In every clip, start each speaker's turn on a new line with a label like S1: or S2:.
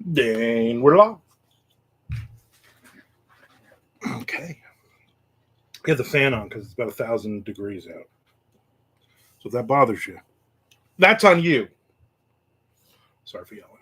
S1: Then we're live. Okay. I have the fan on because it's about 1,000 degrees out. So if that bothers you, that's on you. Sorry for yelling.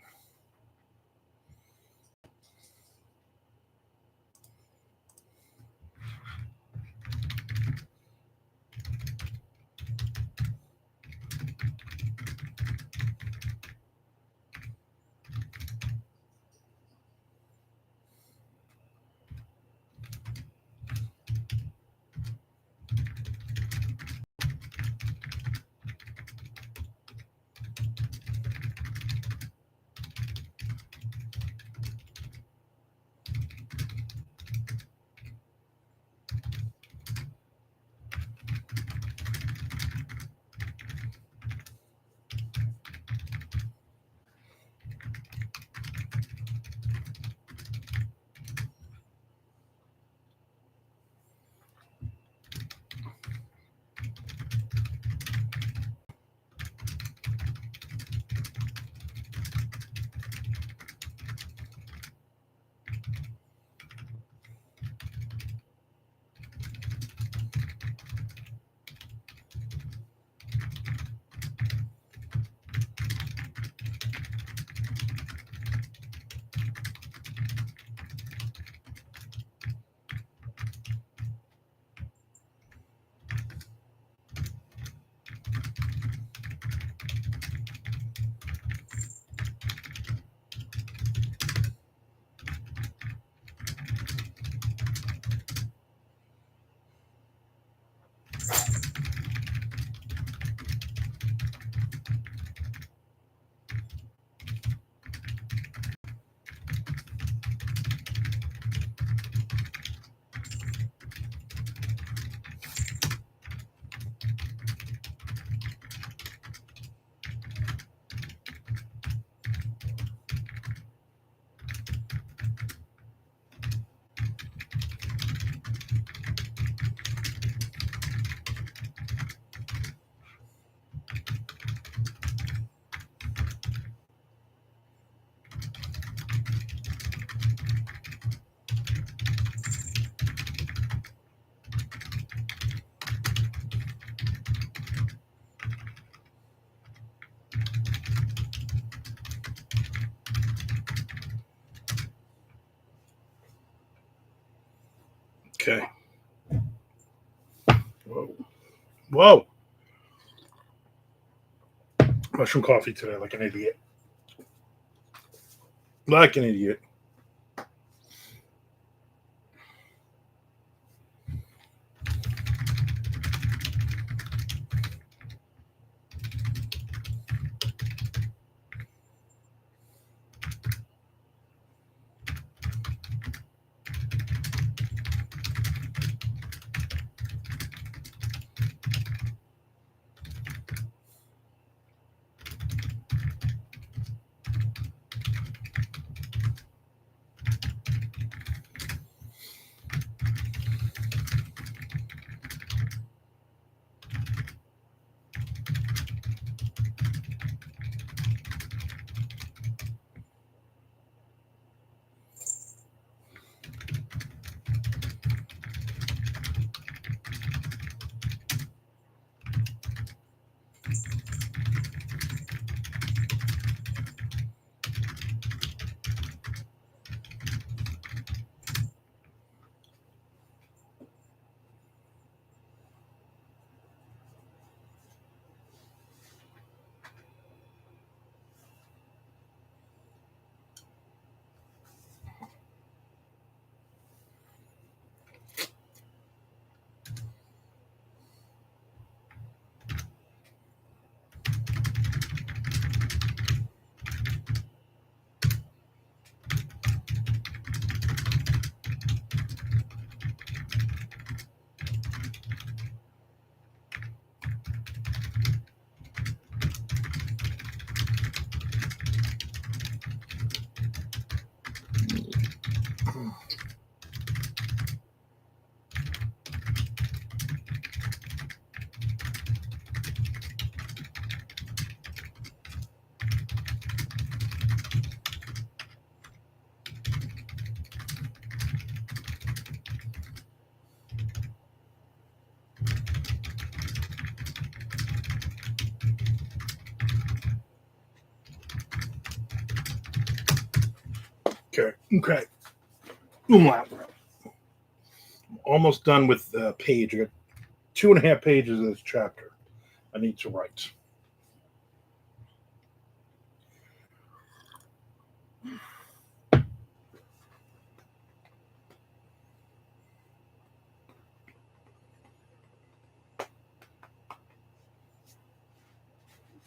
S1: Okay. Whoa. Whoa. Mushroom coffee today, like an idiot. Like an idiot. Okay. Okay. I'm almost done with the page. I got 2.5 pages of this chapter I need to write.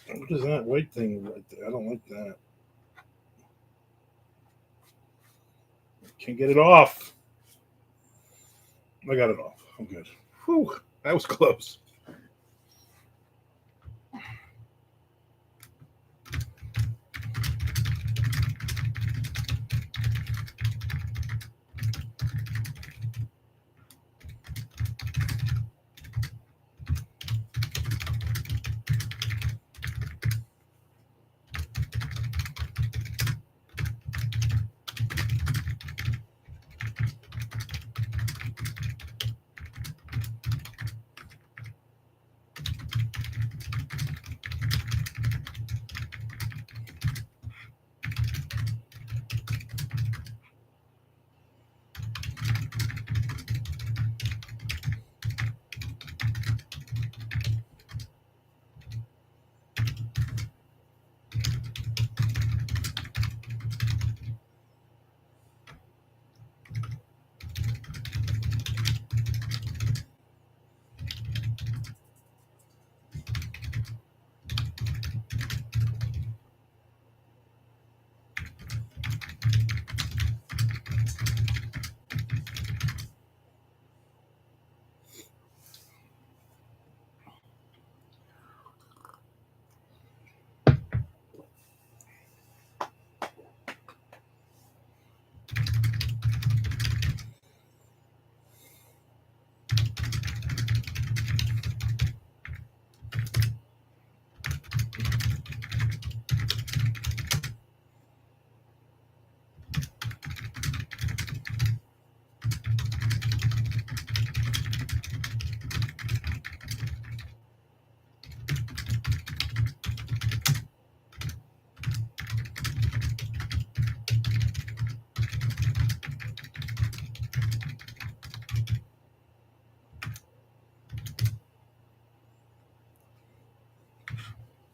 S1: What is that white thing right there? I don't like that. Can't get it off. I got it off. I'm good. Whew, that was close.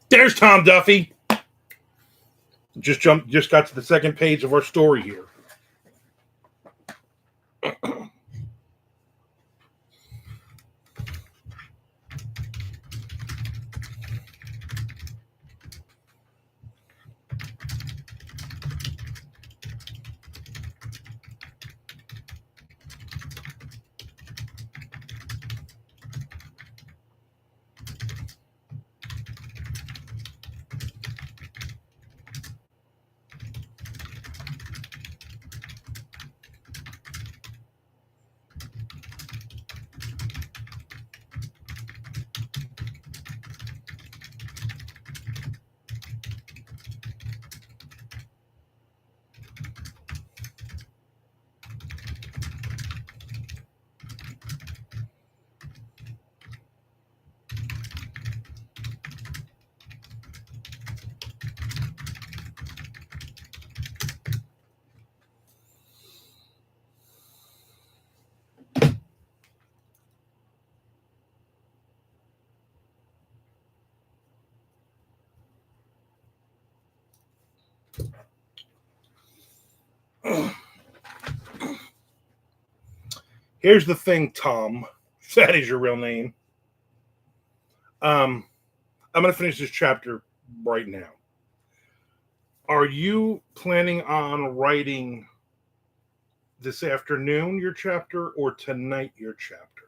S1: There's Tom Duffy. Just got to the second page of our story here. Here's the thing, Tom. If that is your real name. I'm going to finish this chapter right now. Are you planning on writing this afternoon your chapter or tonight your chapter?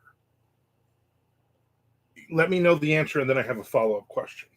S1: Let me know the answer and then I have a follow-up question.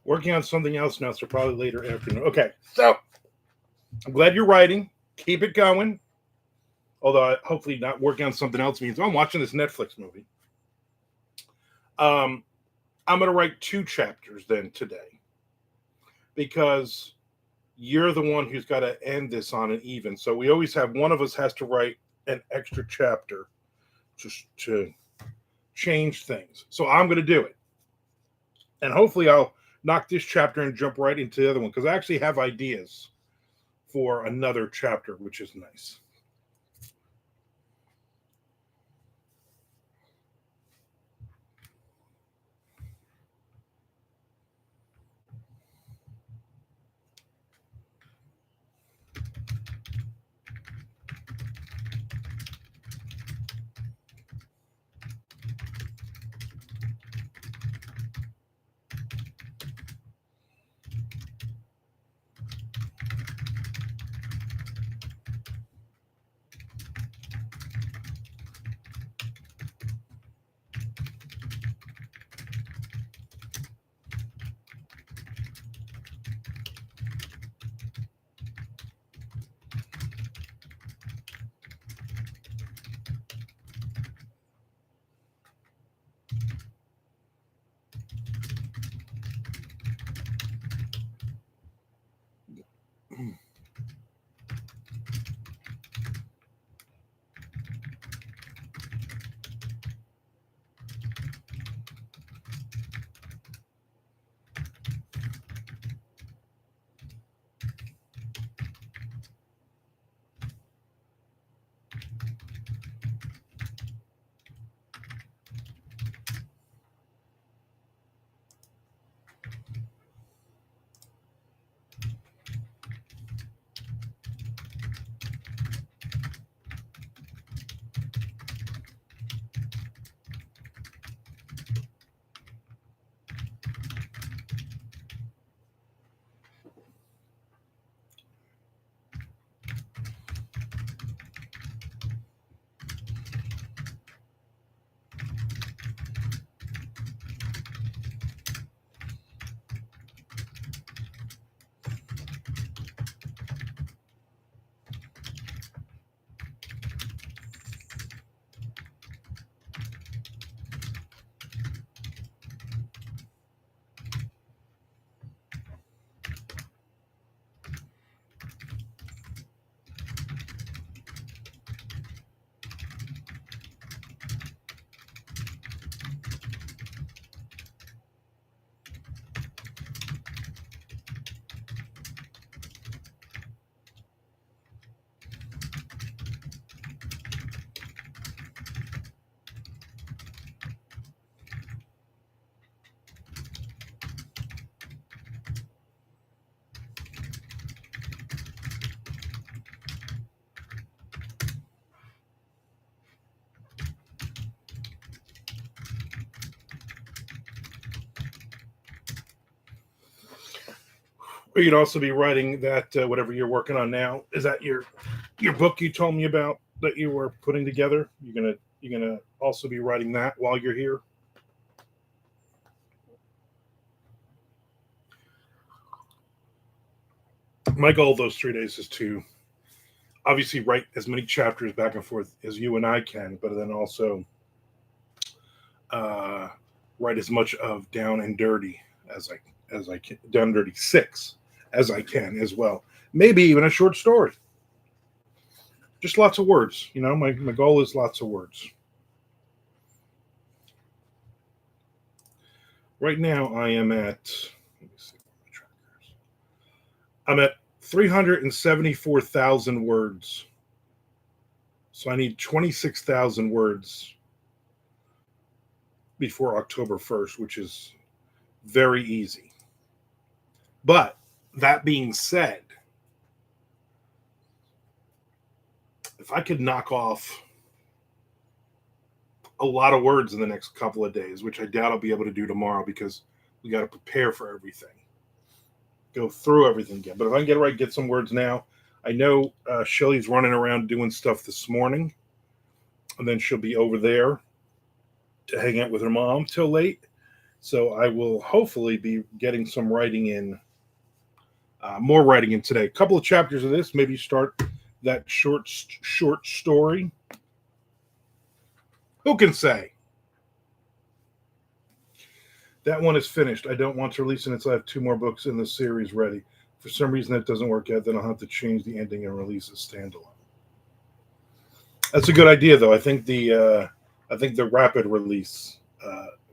S1: Working on something else now, so probably later afternoon. Okay, so I'm glad you're writing. Keep it going. Although hopefully not working on something else means I'm watching this Netflix movie. I'm going to write 2 chapters then today because you're the one who's got to end this on an even. So we always have one of us has to write an extra chapter to change things. So I'm going to do it. And hopefully I'll knock this chapter and jump right into the other one because I actually have ideas for another chapter, which is nice. Or you'd also be writing that whatever you're working on now. Is that your book you told me about that you were putting together? You're gonna also be writing that while you're here. My goal those 3 days is to obviously write as many chapters back and forth as you and I can, but then also uh, write as much of Down and Dirty as I can, Down and Dirty 6 as I can as well. Maybe even a short story. Just lots of words. My goal is lots of words. Right now I am at let me see my trackers. I'm at 374,000 words. So I need 26,000 words before October 1st, which is very easy. But that being said, if I could knock off a lot of words in the next couple of days, which I doubt I'll be able to do tomorrow because we got to prepare for everything, go through everything again. But if I can get it right, get some words now. I know Shelly's running around doing stuff this morning, and then she'll be over there to hang out with her mom till late. So I will hopefully be getting some writing in, more writing in today. A couple of chapters of this, maybe start that short story. Who can say? That one is finished. I don't want to release it until I have two more books in the series ready. For some reason that doesn't work out, then I'll have to change the ending and release a standalone. That's a good idea, though. I think the rapid release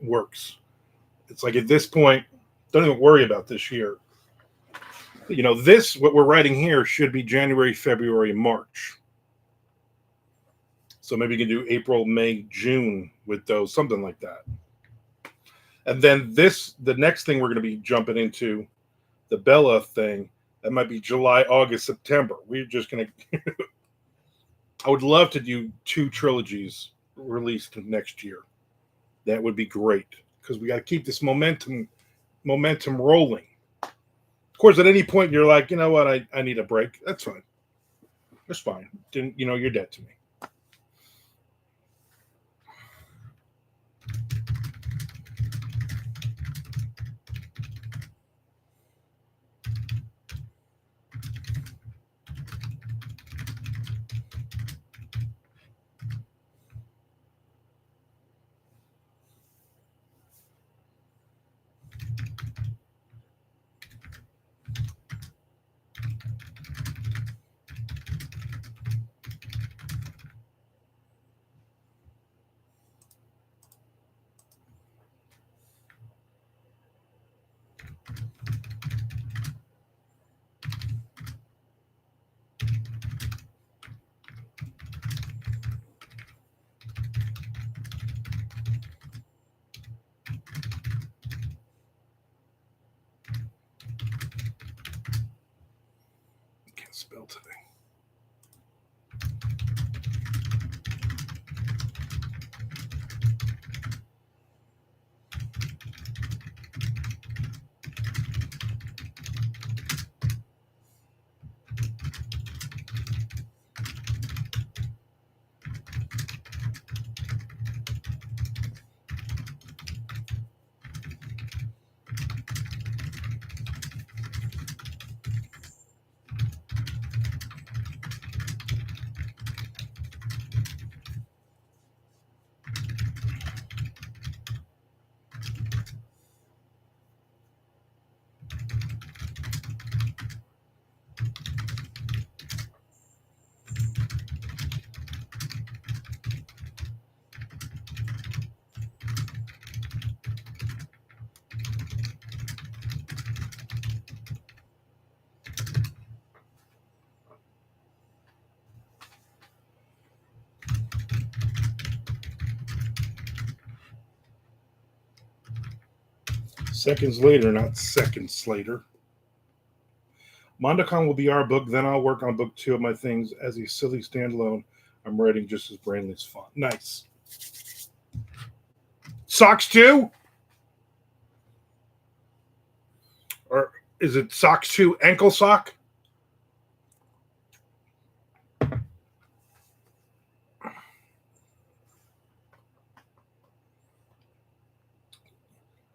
S1: works. It's like at this point, don't even worry about this year. This what we're writing here should be January, February, March. So maybe you can do April, May, June with those, something like that. And then the next thing we're going to be jumping into, the Bella thing, that might be July, August, September. We're just going to. I would love to do two trilogies released next year. That would be great because we got to keep this momentum rolling. Of course, at any point you're like, you know what, I need a break. That's fine. That's fine. You're dead to me. Can't spell today. Seconds later, not seconds later. MondoCon will be our book. Then I'll work on book 2 of my things as a silly standalone. I'm writing just as brainless fun. Nice. Socks too? Or is it socks too? Ankle sock?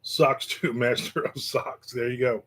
S1: Socks too, master of socks. There you go.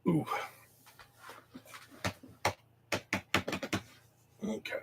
S1: Ooh. Okay.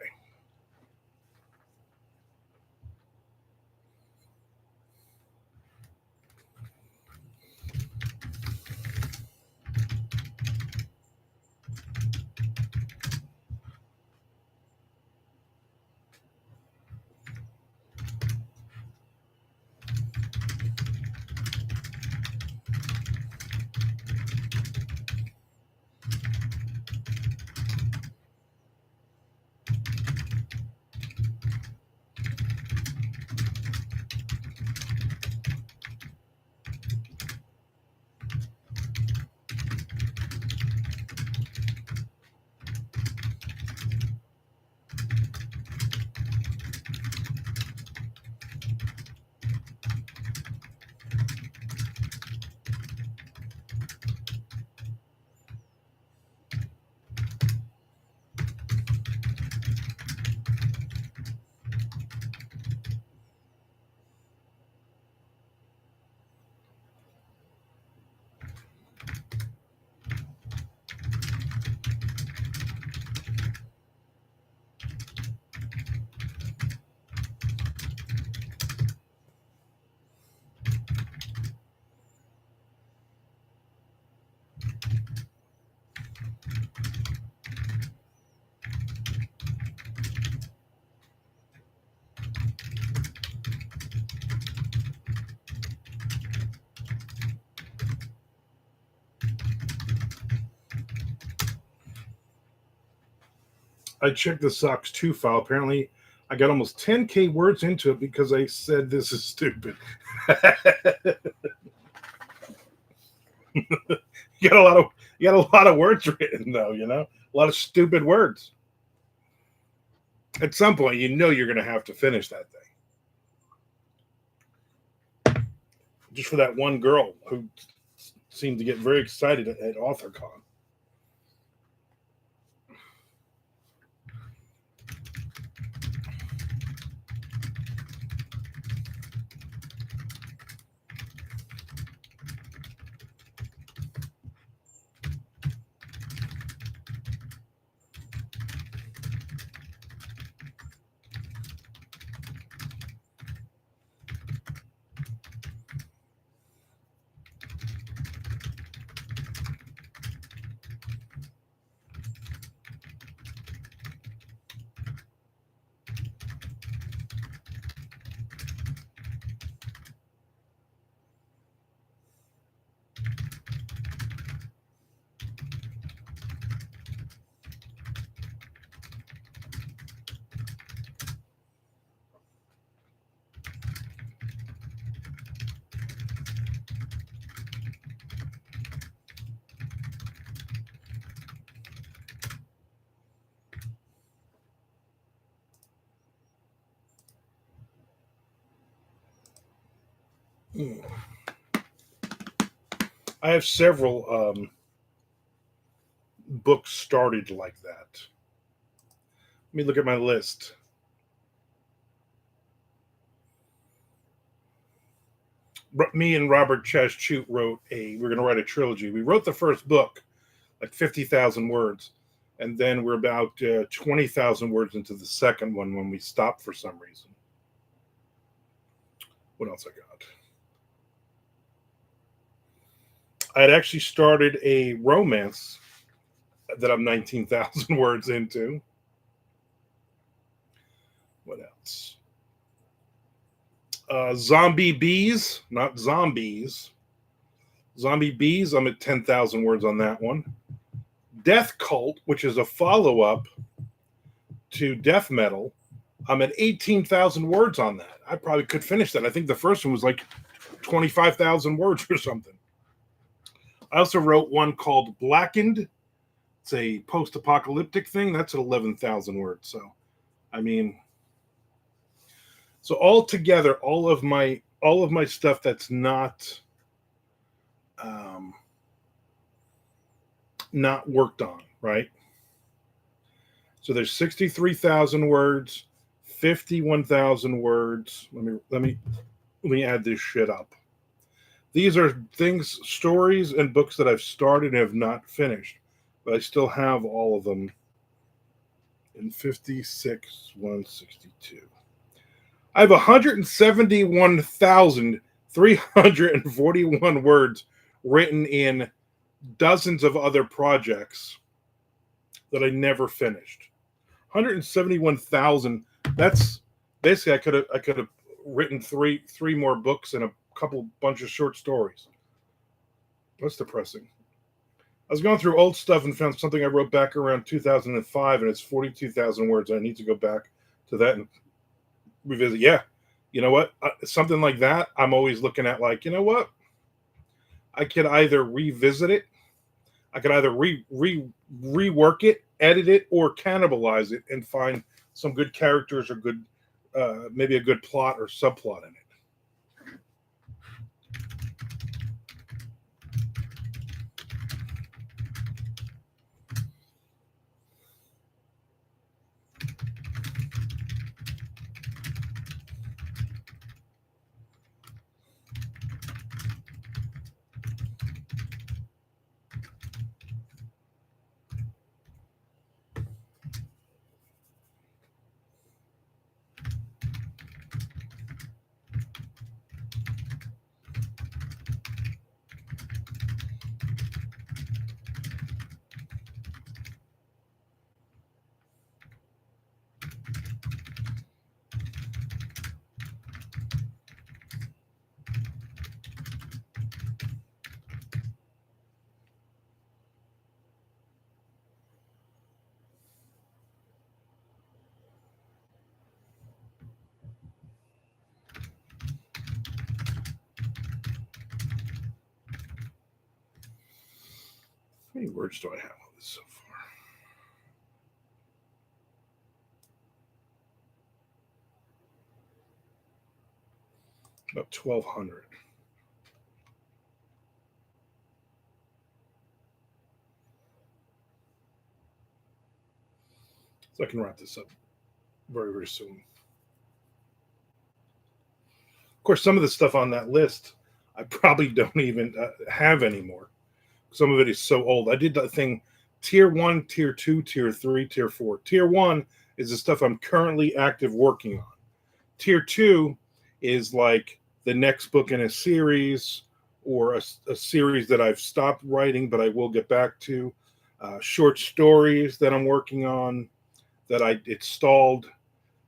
S1: I checked the Socks 2 file. Apparently, I got almost 10K words into it because I said this is stupid. you got a lot of you got a lot of words written though, a lot of stupid words. At some point, you're going to have to finish that thing. Just for that one girl who seemed to get very excited at AuthorCon. I have several books started like that. Let me look at my list. Me and Robert Chaschut we're going to write a trilogy. We wrote the first book, like 50,000 words. And then we're about 20,000 words into the second one when we stopped for some reason. What else I got? I had actually started a romance that I'm 19,000 words into. What else? Zombie Bees, not zombies. Zombie Bees, I'm at 10,000 words on that one. Death Cult, which is a follow-up to Death Metal, I'm at 18,000 words on that. I probably could finish that. I think the first one was like 25,000 words or something. I also wrote one called Blackened. It's a post-apocalyptic thing. That's at 11,000 words. So, so altogether, all of my stuff that's not worked on, right? So there's 63,000 words, 51,000 words. Let me add this shit up. These are things, stories, and books that I've started and have not finished, but I still have all of them in 56, 162. I have 171,341 words written in dozens of other projects that I never finished. 171,000. That's basically I could have written three more books and a couple bunch of short stories. That's depressing. I was going through old stuff and found something I wrote back around 2005, and it's 42,000 words. I need to go back to that and revisit. Yeah, you know what? Something like that. I'm always looking at like, you know what? I could either revisit it. I could either rework it, edit it, or cannibalize it and find some good characters or good, maybe a good plot or subplot in it. How many words do I have on this so far? About 1,200. So I can wrap this up very, very soon. Of course, some of the stuff on that list I probably don't even have anymore. Some of it is so old. I did that thing tier one, tier two, tier three, tier four. Tier one is the stuff I'm currently active working on. Tier two is like the next book in a series or a series that I've stopped writing, but I will get back to. Short stories that I'm working on that it stalled.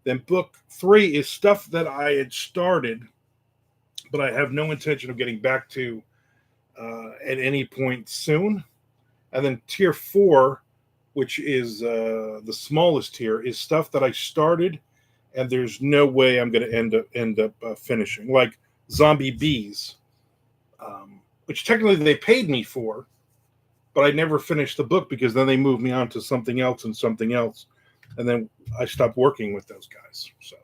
S1: Then book three is stuff that I had started, but I have no intention of getting back to at any point soon. And then tier four, which is the smallest tier, is stuff that I started and there's no way I'm going to end up finishing, like Zombie Bees, which technically they paid me for, but I never finished the book because then they moved me on to something else and something else, and then I stopped working with those guys. So.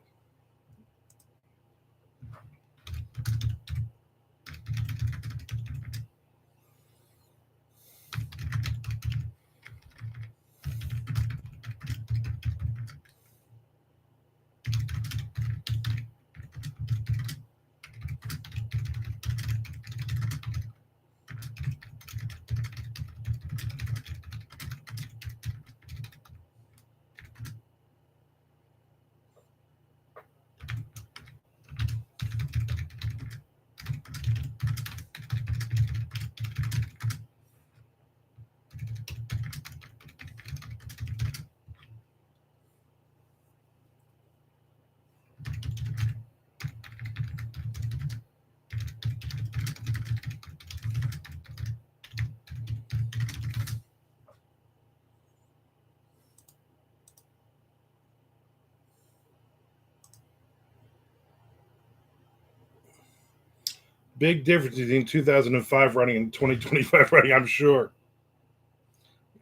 S1: Big difference between 2005 writing and 2025 writing, I'm sure.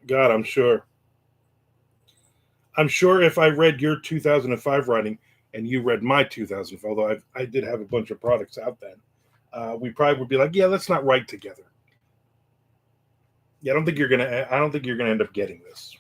S1: God, I'm sure. I'm sure if I read your 2005 writing and you read my 2005, although I did have a bunch of products out then, we probably would be like, yeah, let's not write together. Yeah, I don't think you're gonna end up getting this.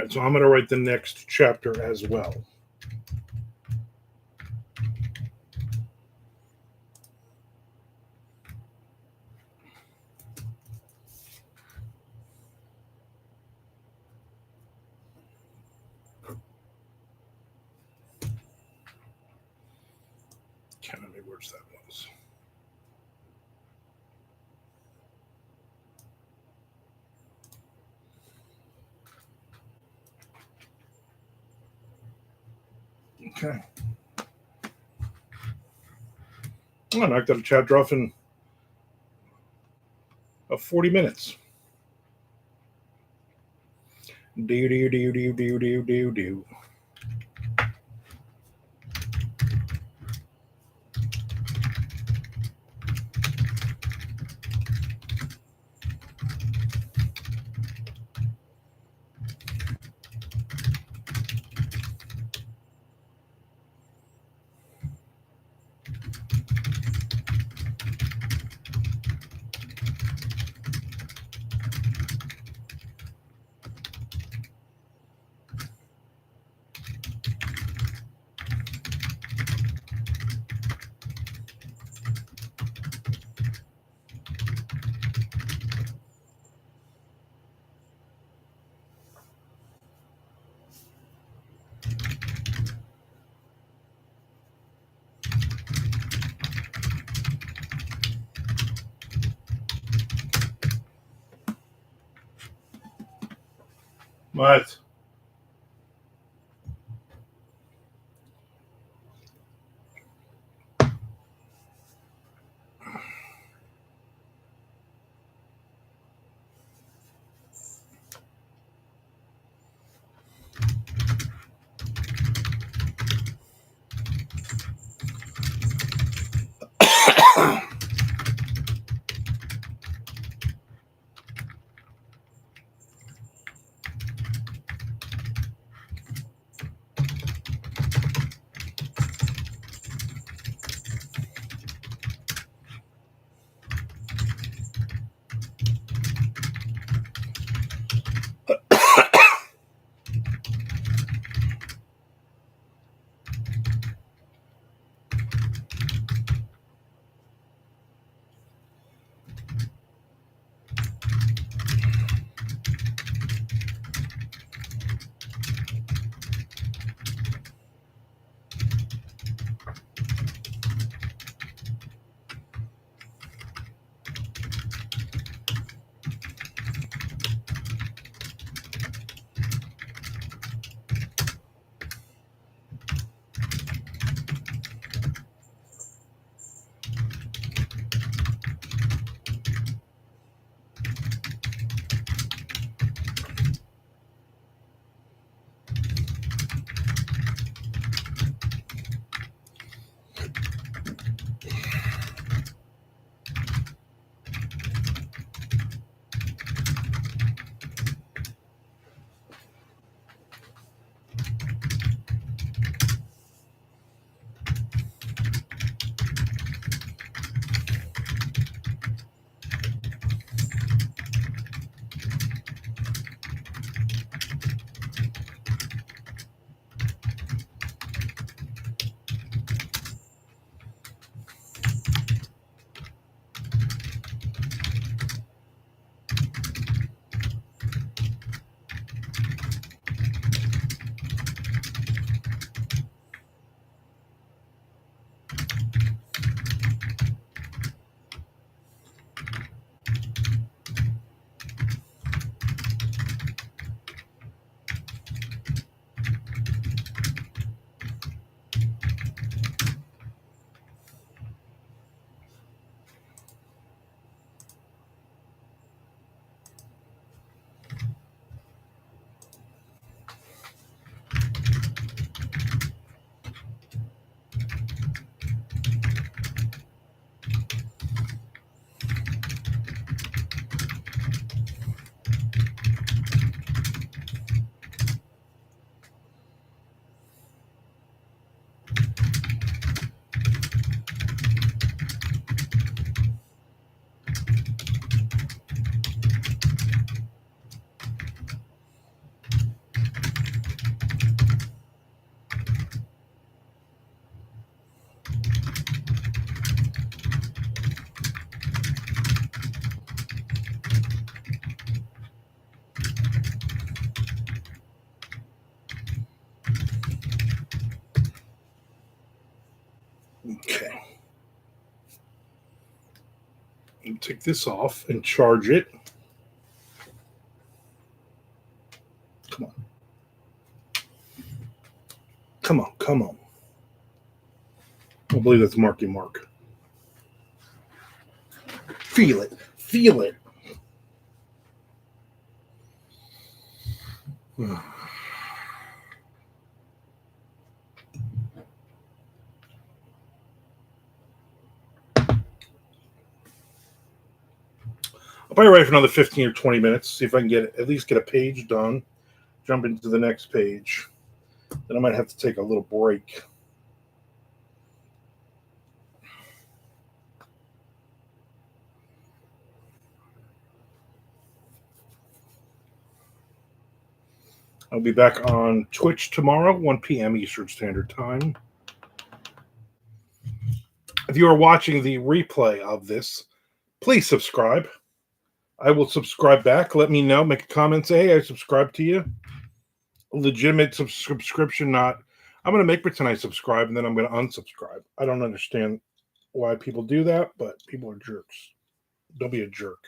S1: right, so I'm going to write the next chapter as well. Can't remember which that was. Okay. I knocked out a chapter off in 40 minutes. Do. What? take this off and charge it. Come on. Come on, come on. I believe that's Marky Mark. Feel it. Feel it. I'll probably write for another 15 or 20 minutes, see if I can at least get a page done, jump into the next page. Then I might have to take a little break. I'll be back on Twitch tomorrow, 1 p.m. Eastern Standard Time. If you are watching the replay of this, please subscribe. I will subscribe back. Let me know. Make a comment. Say, hey, I subscribe to you. A legitimate subscription, not... I'm going to make pretend I subscribe, and then I'm going to unsubscribe. I don't understand why people do that, but people are jerks. Don't be a jerk.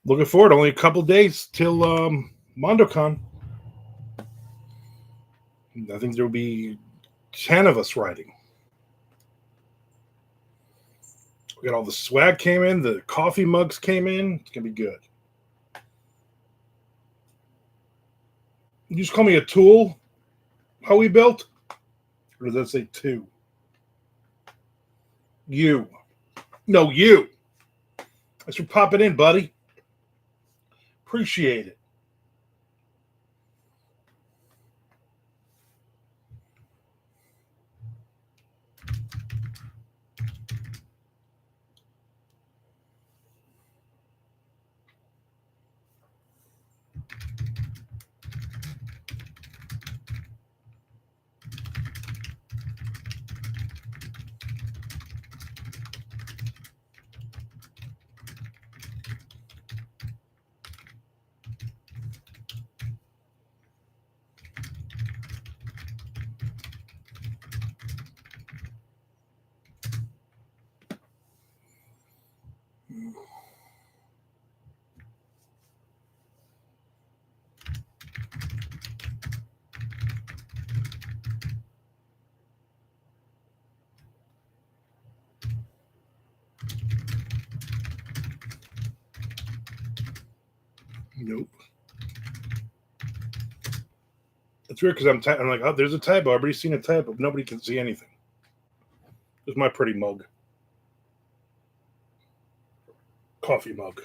S1: Looking forward. Only a couple days till MondoCon. I think there will be 10 of us riding. We got all the swag came in. The coffee mugs came in. It's going to be good. You just call me a tool? How we built? Or does that say two? You. No, you. Thanks for popping in, buddy. Appreciate it. Nope. It's weird because I'm like, oh, there's a typo. Everybody's seen a typo. Nobody can see anything. There's my pretty mug. Coffee mug.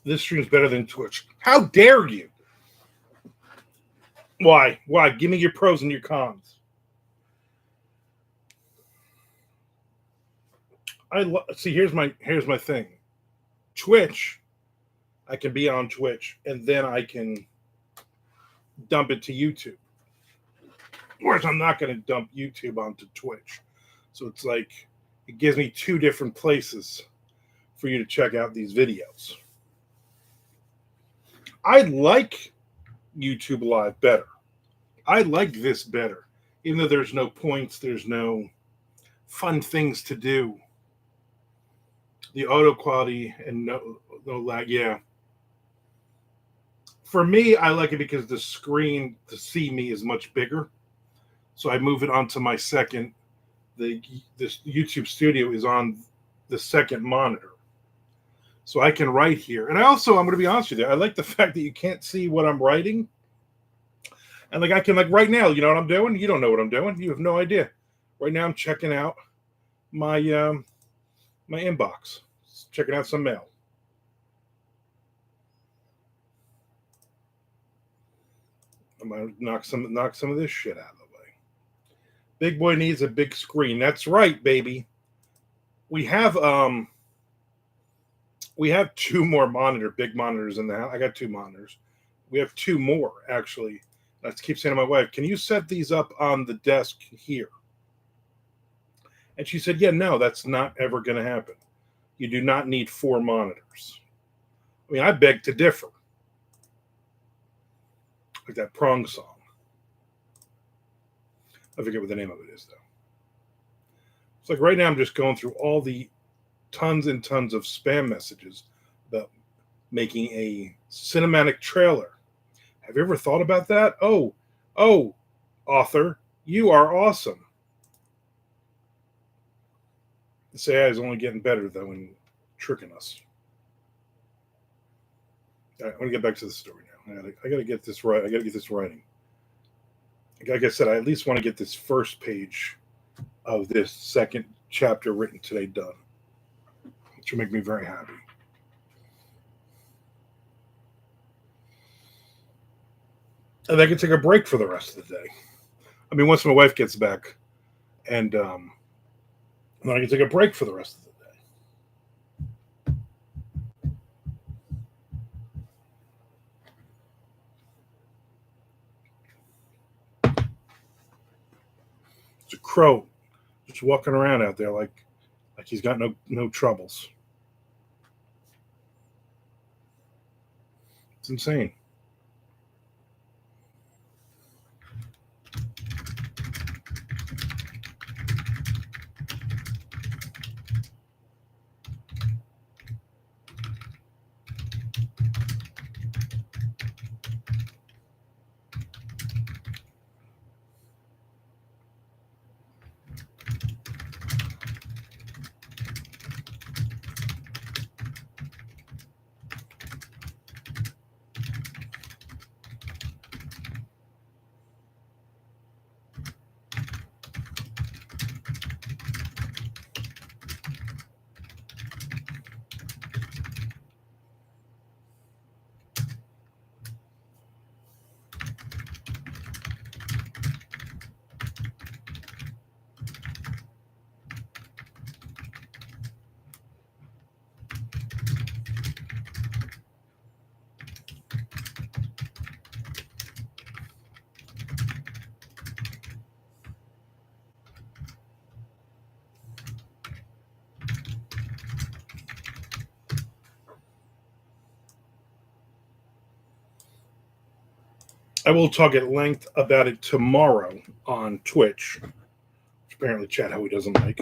S1: This stream's better than Twitch. How dare you? Why? Why? Give me your pros and your cons. See. Here's my thing. Twitch, I can be on Twitch, and then I can dump it to YouTube. Whereas I'm not going to dump YouTube onto Twitch. So it's like it gives me two different places for you to check out these videos. I like YouTube Live better. I like this better. Even though there's no points, there's no fun things to do. The auto quality and no lag, yeah. For me, I like it because the screen to see me is much bigger. So I move it onto my second. This YouTube Studio is on the second monitor, so I can write here. And I'm going to be honest with you, I like the fact that you can't see what I'm writing, and like I can like right now, you know what I'm doing? You don't know what I'm doing. You have no idea. Right now, I'm checking out my my inbox, checking out some mail. I'm gonna knock some of this shit out of the way. Big boy needs a big screen. That's right, baby. We have two more big monitors in the house. I got two monitors. We have two more actually. I keep saying to my wife, "Can you set these up on the desk here?" And she said, "Yeah, no, that's not ever going to happen. You do not need four monitors." I mean, I beg to differ. Like that Prong song. I forget what the name of it is, though. It's like right now I'm just going through all the tons and tons of spam messages about making a cinematic trailer. Have you ever thought about that? Oh, author, you are awesome. This AI is only getting better, though, and tricking us. All right, I want to get back to the story now. I got to get this right. I got to get this writing. Like I said, I at least want to get this first page of this second chapter written today done, which will make me very happy. And I can take a break for the rest of the day. I mean, once my wife gets back, and then I can take a break for the rest of the day. It's a crow just walking around out there like he's got no troubles. It's insane. I will talk at length about it tomorrow on Twitch, which apparently Chad Howie doesn't like.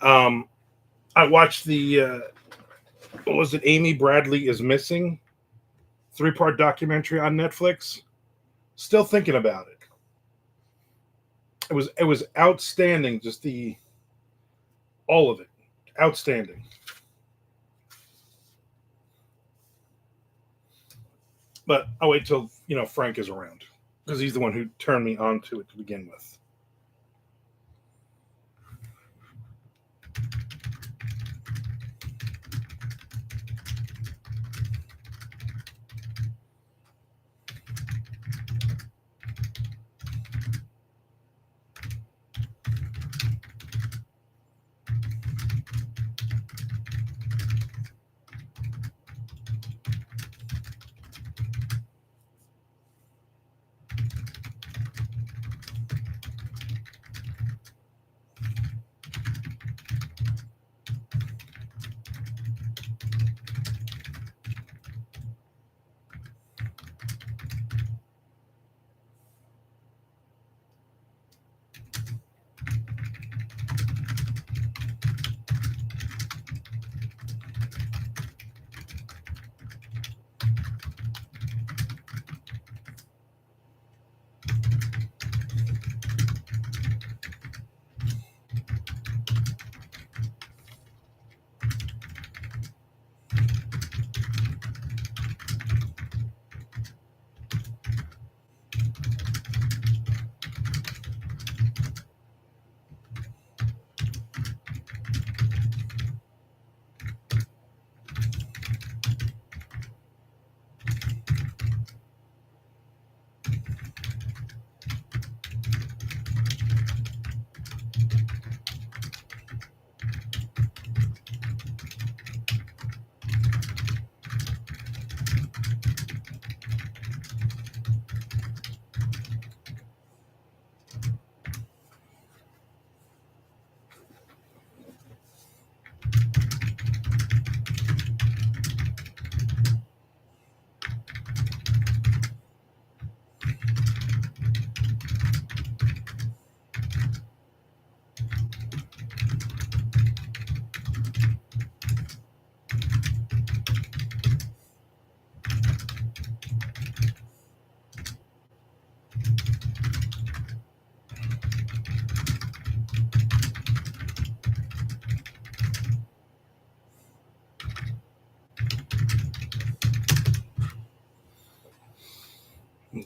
S1: I watched the what was it? Amy Bradley is Missing, 3-part documentary on Netflix. Still thinking about it. It was outstanding. Just all of it, outstanding. But I'll wait till Frank is around because he's the one who turned me on to it to begin with.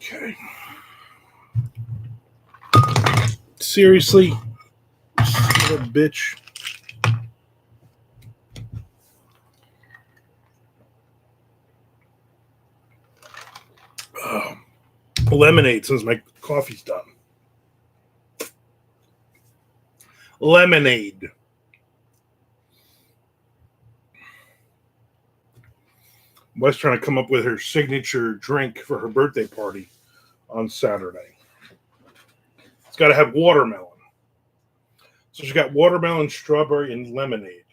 S1: Okay. Seriously? Son of a bitch. Oh, lemonade since my coffee's done. Lemonade. Wes trying to come up with her signature drink for her birthday party on Saturday. It's got to have watermelon. So she got watermelon, strawberry, and lemonade.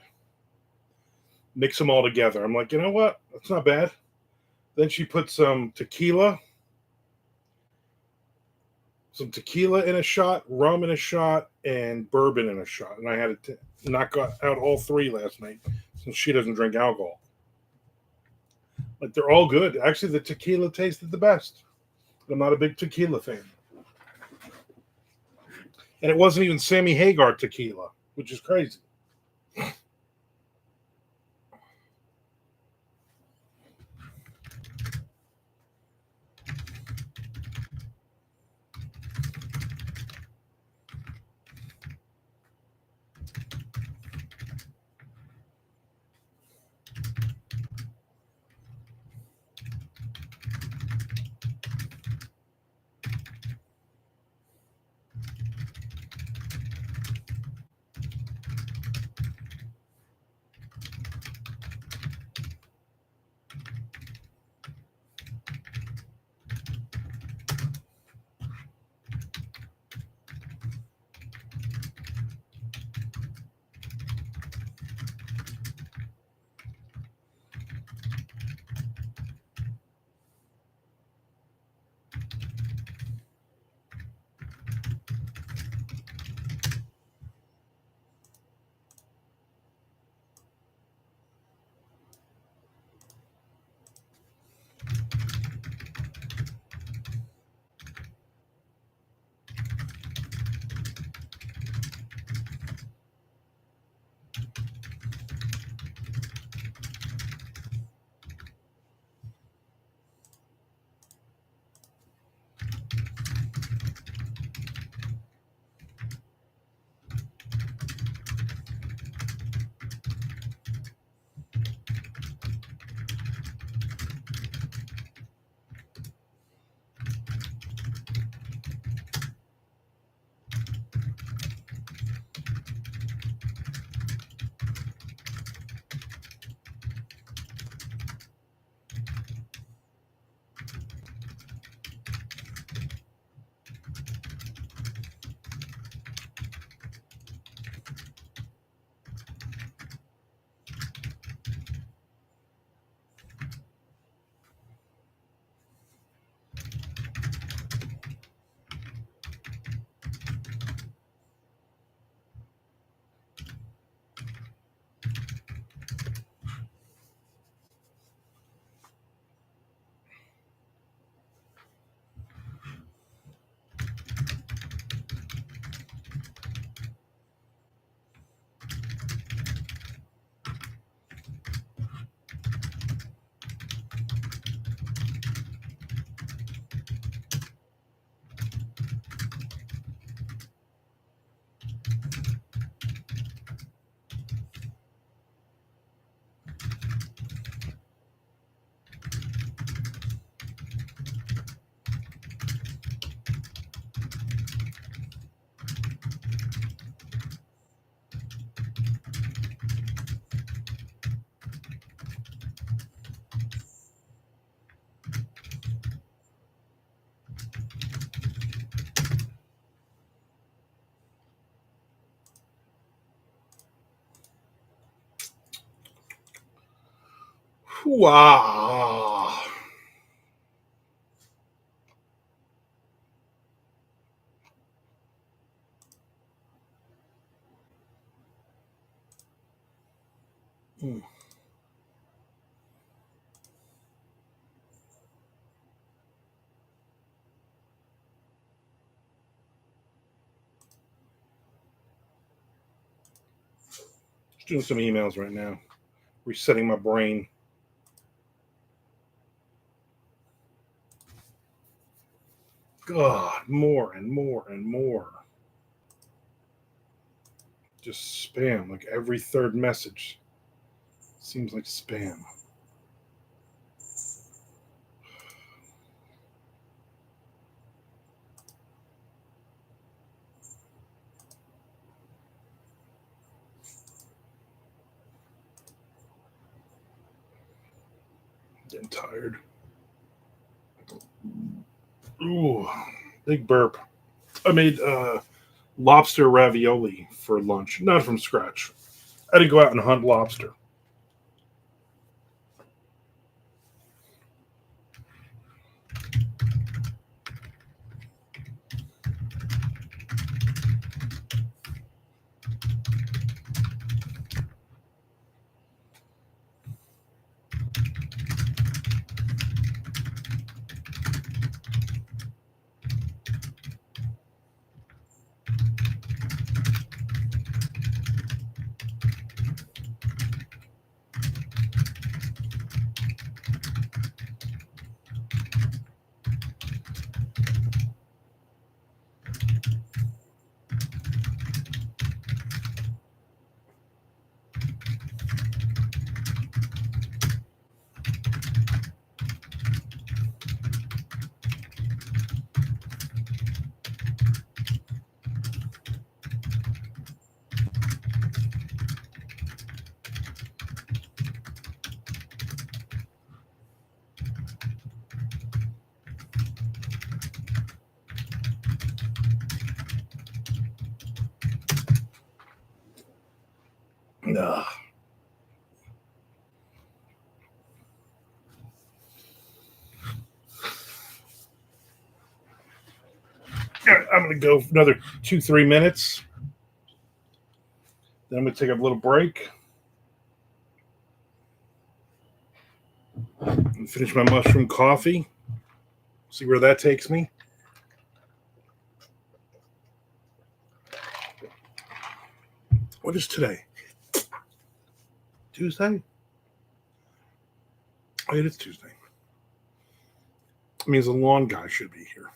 S1: Mix them all together. I'm like, you know what? That's not bad. Then she put some tequila in a shot, rum in a shot, and bourbon in a shot. And I had to knock out all three last night since she doesn't drink alcohol. Like, they're all good. Actually, the tequila tasted the best. I'm not a big tequila fan. And it wasn't even Sammy Hagar tequila, which is crazy. Wow. Mm. Just doing some emails right now. Resetting my brain. God, more and more and more. Just spam, like every third message seems like spam. Getting tired. Ooh, big burp. I made lobster ravioli for lunch, not from scratch. I had to go out and hunt lobster. Ugh. I'm going to go for another 2-3 minutes. Then I'm going to take a little break and finish my mushroom coffee. See where that takes me. What is today? Tuesday? Oh, it is Tuesday. It means the lawn guy should be here.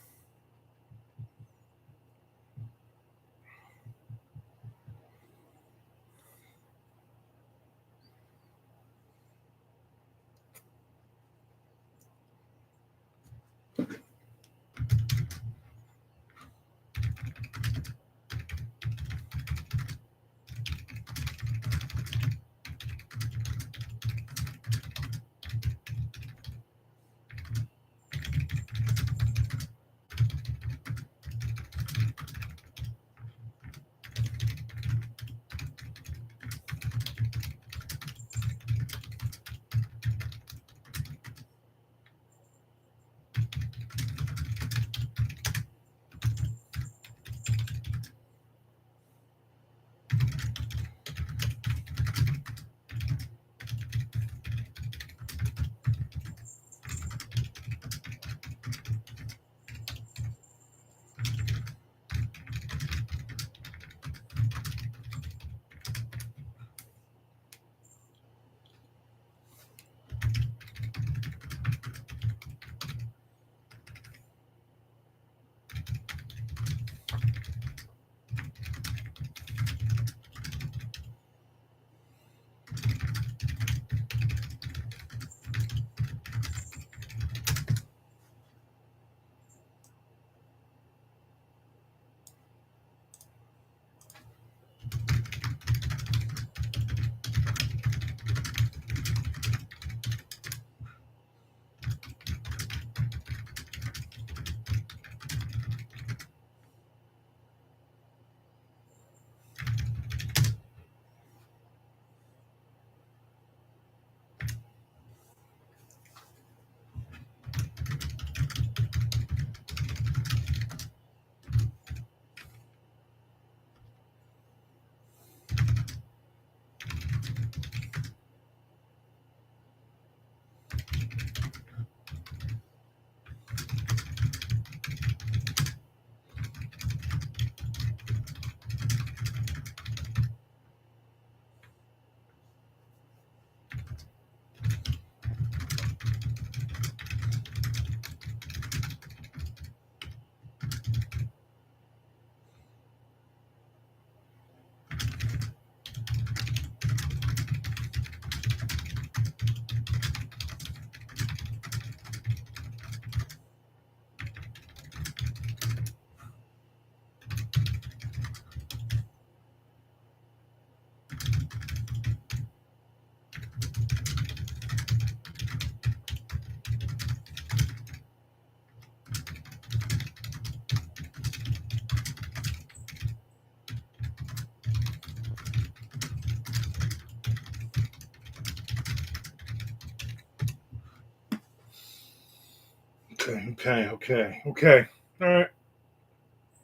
S1: Okay. All right.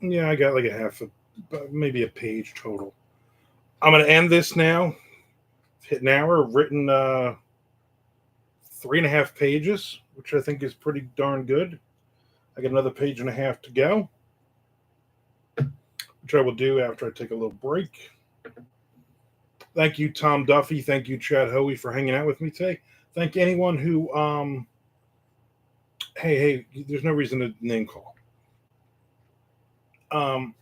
S1: Yeah, I got like maybe a page total. I'm going to end this now. Hit an hour. Written 3.5 pages, which I think is pretty darn good. I got another page and a half to go, which I will do after I take a little break. Thank you, Tom Duffy. Thank you, Chad Hoey, for hanging out with me today. Thank anyone who, hey, there's no reason to name call. I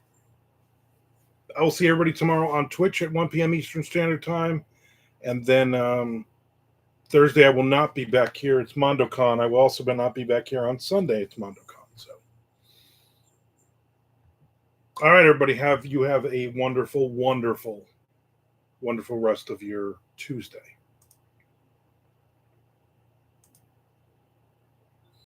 S1: will see everybody tomorrow on Twitch at 1 p.m. Eastern Standard Time. And then Thursday, I will not be back here. It's MondoCon. I will also not be back here on Sunday. It's MondoCon. So, all right, everybody, have a wonderful, wonderful, wonderful rest of your Tuesday.